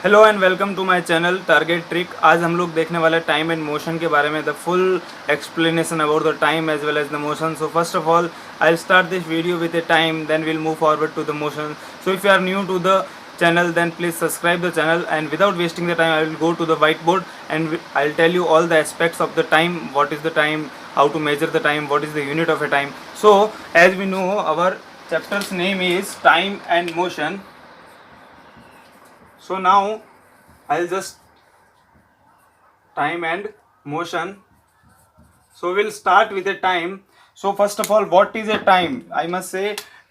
Hello and welcome to my channel target trick. आज हम लोग देखने वाले टाइम एंड मोशन के बारे में, the full explanation about the time as well as the motion. So first of all I start this video with a time, then we'll move forward to the motion. So if you are new to the channel, then please subscribe the channel, and without wasting the time I will go to the whiteboard and I'll tell you all the aspects of the time. What is the time, how to measure the time, what is the unit of a time. So as we know, our chapter's name is time and motion. So now I'll just time and motion. So we'll start with a time. So first of all, what is a time? I must say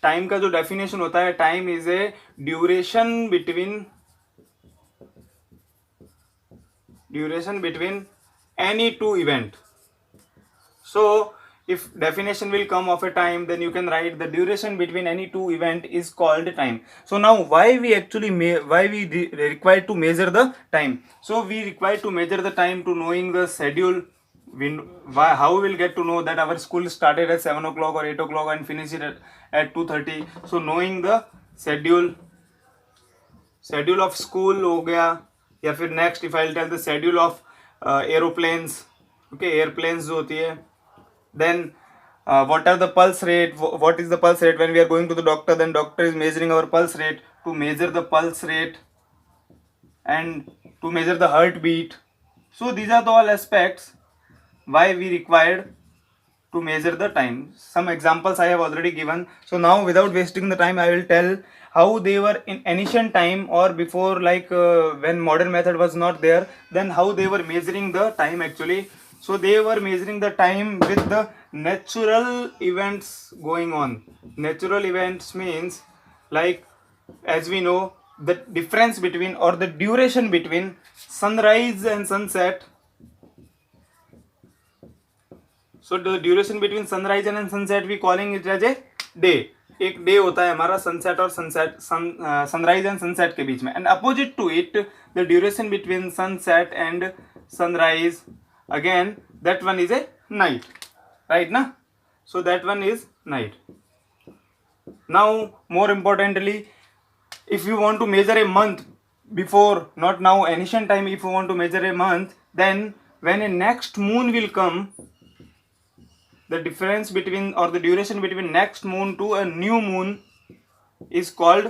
time का जो definition होता है, time is a duration between any two event. So if definition will come of a time, then you can write the duration between any two event is called time. So now why we actually require to measure the time? So we require to measure the time to knowing the schedule. How we will get to know that our school started at 7 o'clock or 8 o'clock and finish it at 2:30. So knowing the schedule of school हो गया, या फिर next if I'll tell the schedule of aeroplanes, okay, airplanes जो होती है. Then what are the pulse rate, what is the pulse rate when we are going to the doctor, then doctor is measuring our pulse rate. To measure the pulse rate and to measure the heartbeat. So these are the all aspects why we required to measure the time. Some examples I have already given. So now without wasting the time, I will tell how they were in ancient time, or before, like when modern method was not there, then how they were measuring the time actually. So they were measuring the time with the natural events going on. Natural events means, like, as we know, the difference between or the duration between sunrise and sunset. So the duration between sunrise and sunset we calling it as a day. एक day होता है हमारा sunset और sunrise and sunset के बीच में. And opposite to it the duration between sunset and sunrise, again that one is a night, right na? So that one is night. Now more importantly, if you want to measure a month, before, not now, ancient time, if you want to measure a month, then when a next moon will come, the difference between or the duration between next moon to a new moon is called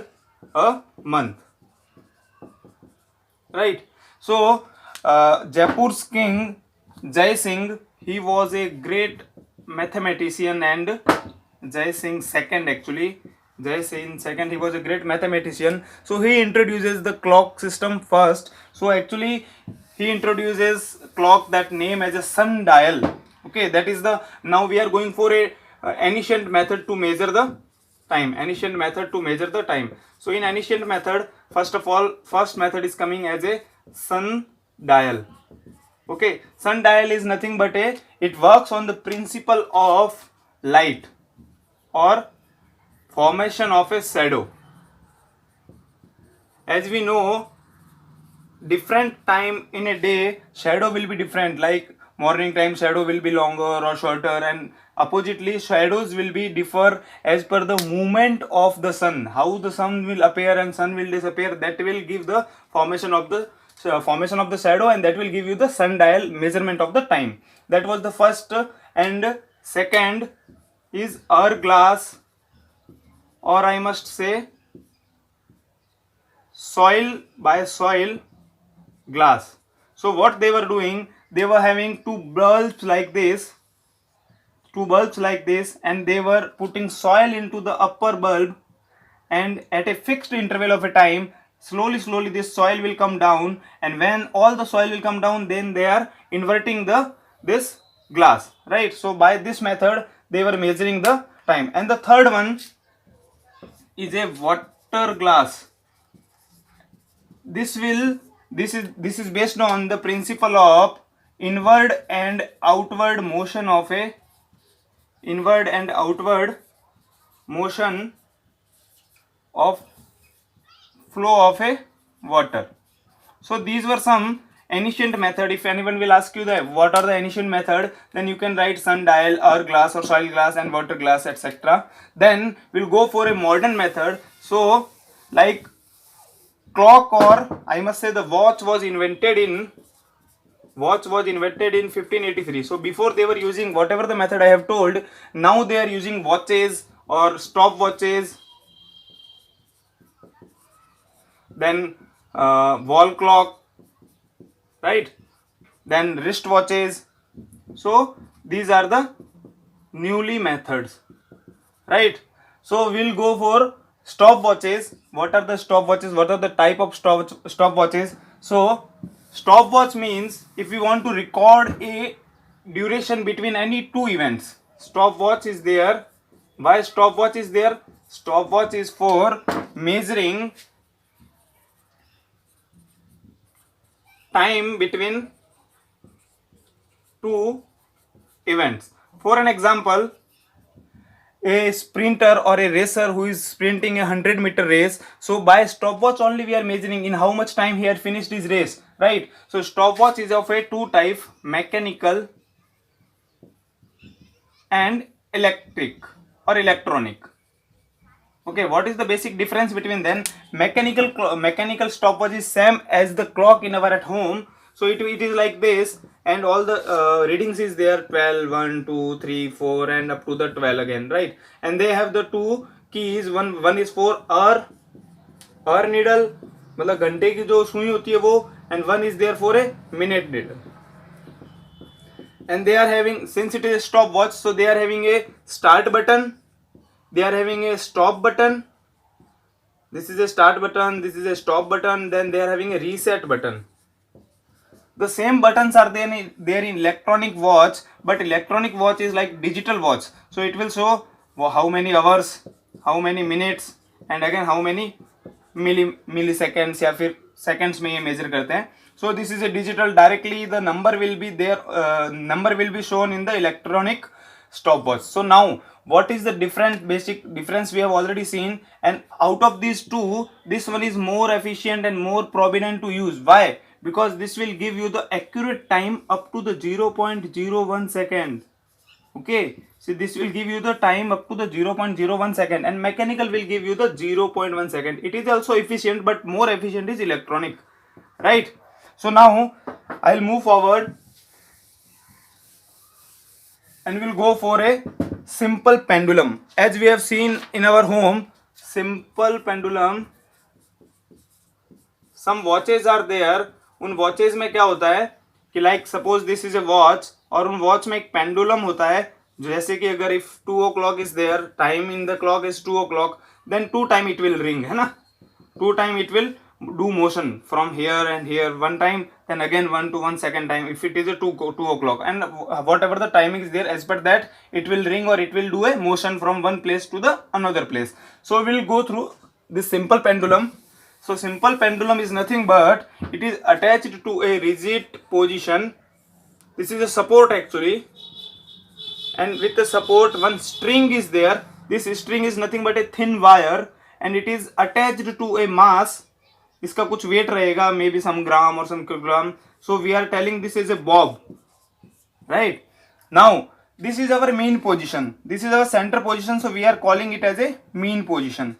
a month, right? So Jaipur's king Jai Singh, he was a great mathematician, and Jai Singh second actually. Jai Singh second, he was a great mathematician. So he introduces the clock system first. So actually he introduces clock that name as a sundial. Okay, that is the, now we are going for a ancient method to measure the time. Ancient method to measure the time. So in ancient method, first of all, first method is coming as a sundial. Okay, sundial is nothing but it works on the principle of light or formation of a shadow. As we know, different time in a day, shadow will be different. Like morning time, shadow will be longer or shorter, and oppositely, shadows will be differ as per the movement of the sun. How the sun will appear and sun will disappear, that will give the formation of the shadow, and that will give you the sundial measurement of the time. That was the first. And second is hourglass, or I must say soil by soil glass. So what they were doing, they were having two bulbs like this, and they were putting soil into the upper bulb, and at a fixed interval of a time, slowly this soil will come down, and when all the soil will come down, then they are inverting this glass, right? So by this method they were measuring the time. And the third one is a water glass. This is based on the principle of inward and outward motion of flow of a water. So these were some ancient method. If anyone will ask you that what are the ancient method, then you can write sundial, hourglass or soil glass and water glass, etc. Then we'll go for a modern method. So like clock, or I must say the watch was invented in 1583. So before they were using whatever the method I have told, now they are using watches or stopwatches, then wall clock, right, then wristwatches. So these are the newly methods, right? So we'll go for stopwatches. What are the stopwatches? What are the type of stopwatches? So stopwatch means if we want to record a duration between any two events, stopwatch is there. Why stopwatch is there? Stopwatch is for measuring time between two events. For an example, a sprinter or a racer who is sprinting a 100-meter race, so by stopwatch only we are measuring in how much time he had finished his race, right? So stopwatch is of a two type, mechanical and electric or electronic. Okay, what is the basic difference between them? Mechanical stopwatch is same as the clock in our at home. So it is like this, and all the readings is there, 12, 1, 2, 3, 4, and up to the 12 again, right? And they have the two keys. One is for hour needle, मतलब घंटे की जो सुई होती है वो, and one is there for a minute needle. And they are having, since it is a stopwatch, so they are having a start button, they are having a stop button. This is a start button, this is a stop button, then they are having a reset button. The same buttons are there in electronic watch, but electronic watch is like digital watch. So it will show how many hours, how many minutes, and again how many milliseconds या फिर seconds में ये measure करते हैं. So this is a digital, directly the number will be there, number will be shown in the electronic stopwatch. So now what is the basic difference we have already seen, and out of these two, this one is more efficient and more prominent to use. Why? Because this will give you the accurate time up to the 0.01 second. Okay, so this will give you the time up to the 0.01 second, and mechanical will give you the 0.1 second. It is also efficient, but more efficient is electronic, right? So now I'll move forward and we'll go for a simple pendulum. As we have seen in our home, simple pendulum, some watches are there. उन watches में क्या होता है कि like suppose this is A watch, और उन watch में एक पेंडुलम होता है. जैसे कि अगर if 2 o'clock is there, time in the clock is 2 o'clock, then 2 time it will ring, है ना. 2 time it will do motion from here and here one time, then again 1 to 1 second time if it is a 2 o'clock, and whatever the timing is there, as per that it will ring or it will do a motion from one place to the another place. So we'll go through this simple pendulum. So simple pendulum is nothing but it is attached to a rigid position. This is a support actually, and with the support one string is there. This string is nothing but a thin wire, and it is attached to a mass. इसका कुछ wait रहेगा, may be some gram और some kilogram. So we are telling this is a bob, right. Now this is our mean position, this is our centre position, so we are calling it as a mean position.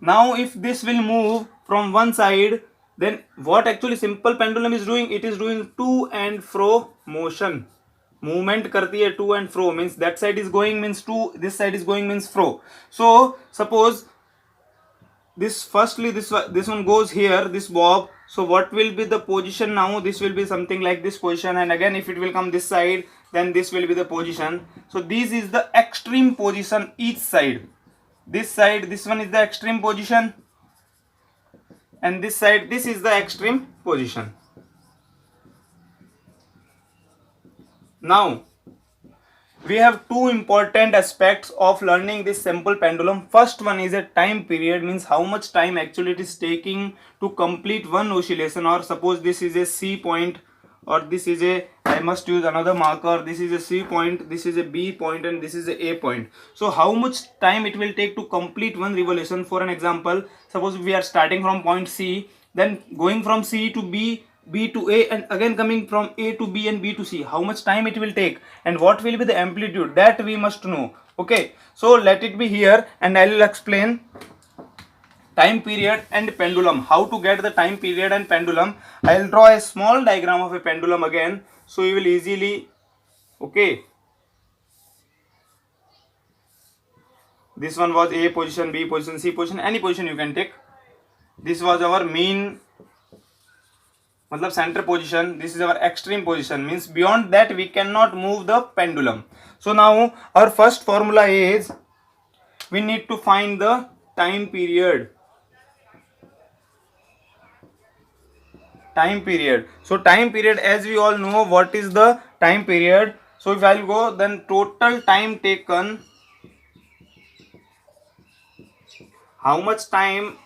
Now if this will move from one side, then what actually simple pendulum is doing, it is doing to and fro motion. Movement करती है to and fro, means that side is going means to, this side is going means fro. So suppose this firstly this one goes here, this bob. So what will be the position now? This will be something like this position, and again if it will come this side, then this will be the position. So this is the extreme position each side. This side, this one is the extreme position, and this side, this is the extreme position. Now we have two important aspects of learning this simple pendulum. First one is a time period, means how much time actually it is taking to complete one oscillation. Or suppose this is a C point, or this is a, I must use another marker, this is a C point, this is a B point, and this is a A point. So how much time it will take to complete one revolution? For an example, suppose we are starting from point C, then going from C to B, B to A, and again coming from A to B and B to C. How much time it will take, and what will be the amplitude, that we must know. Okay, so let it be here and I will explain. time period and pendulum. How to get the time period and pendulum? I'll draw a small diagram of a pendulum again, so you will easily, okay. This one was A position, B position, C position, any position you can take. This was our mean, matlab center position. This is our extreme position, means beyond that we cannot move the pendulum. So now our first formula is, we need to find the time period. Time period. So time period, as we all know what is the time period. So if I'll go, then total time taken, how much time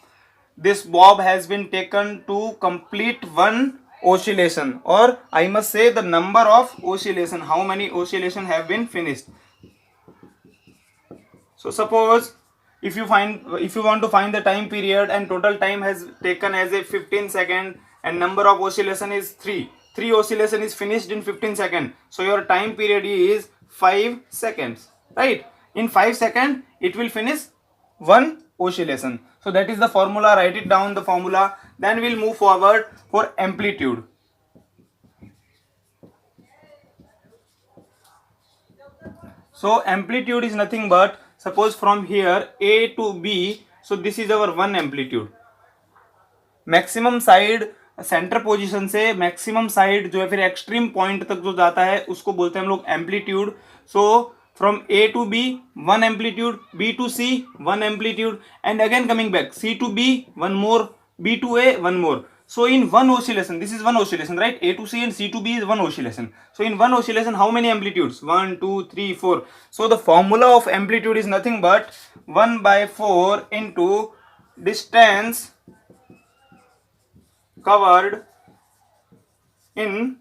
this bob has been taken to complete one oscillation, or I must say the number of oscillation, how many oscillation have been finished. So suppose if you want to find the time period and total time has taken as a 15 second and number of oscillation is 3 oscillation is finished in 15 seconds, so your time period is 5 seconds, right? In 5 seconds it will finish one oscillation. So that is the formula. Write it down, the formula. Then we'll move forward for amplitude. So amplitude is nothing but, suppose from here A to B, so this is our one amplitude. Maximum side centre position से maximum side जो है फिर extreme point तक जो जाता है उसको बोलते हैं हम लोग amplitude. So from A to B one amplitude, B to C one amplitude, and again coming back C to B one more, B to A one more. So in one oscillation, this is one oscillation, right? A to C and C to B is one oscillation. So in one oscillation how many amplitudes? 1 2 3 4. So the formula of amplitude is nothing but 1/4 into distance covered in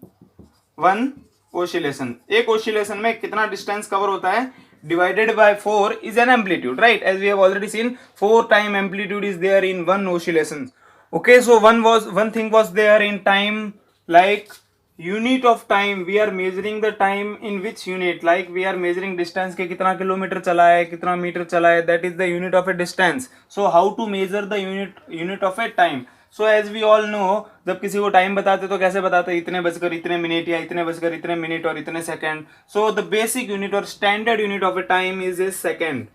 one oscillation. एक oscillation में कितना distance cover होता है, divided by 4 is an amplitude, right? As we have already seen, 4 time amplitude is there in one oscillation. Okay, so one thing was there in time, like unit of time. We are measuring the time in which unit, like we are measuring distance के कितना kilometre चला है, कितना metre चला है, that is the unit of a distance. So how to measure the unit of a time? So as we all know, जब किसी को टाइम बताते तो कैसे बताते, इतने बजकर इतने मिनट या इतने बजकर इतने मिनट और इतने second. So the basic unit or standard unit of a time is a second.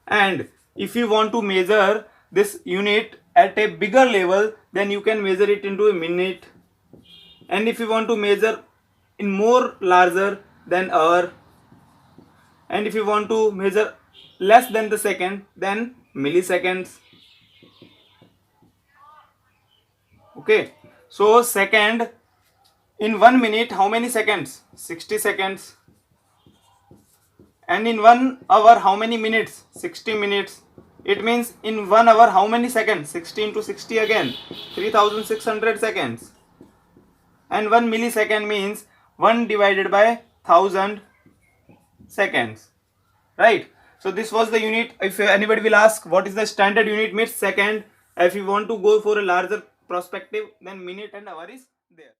And if you want to measure this unit at a bigger level, then you can measure it into a minute. And if you want to measure in more larger than hour, and if you want to measure less than the second, then milliseconds. Okay, so second, in 1 minute how many seconds? 60 seconds. And in 1 hour how many minutes? 60 minutes. It means in 1 hour how many seconds? 60 into 60 again, 3600 seconds. And 1 millisecond means 1 divided by 1000 seconds, right? So this was the unit. If anybody will ask what is the standard unit, means second. If you want to go for a larger perspective, then minute and hour is there.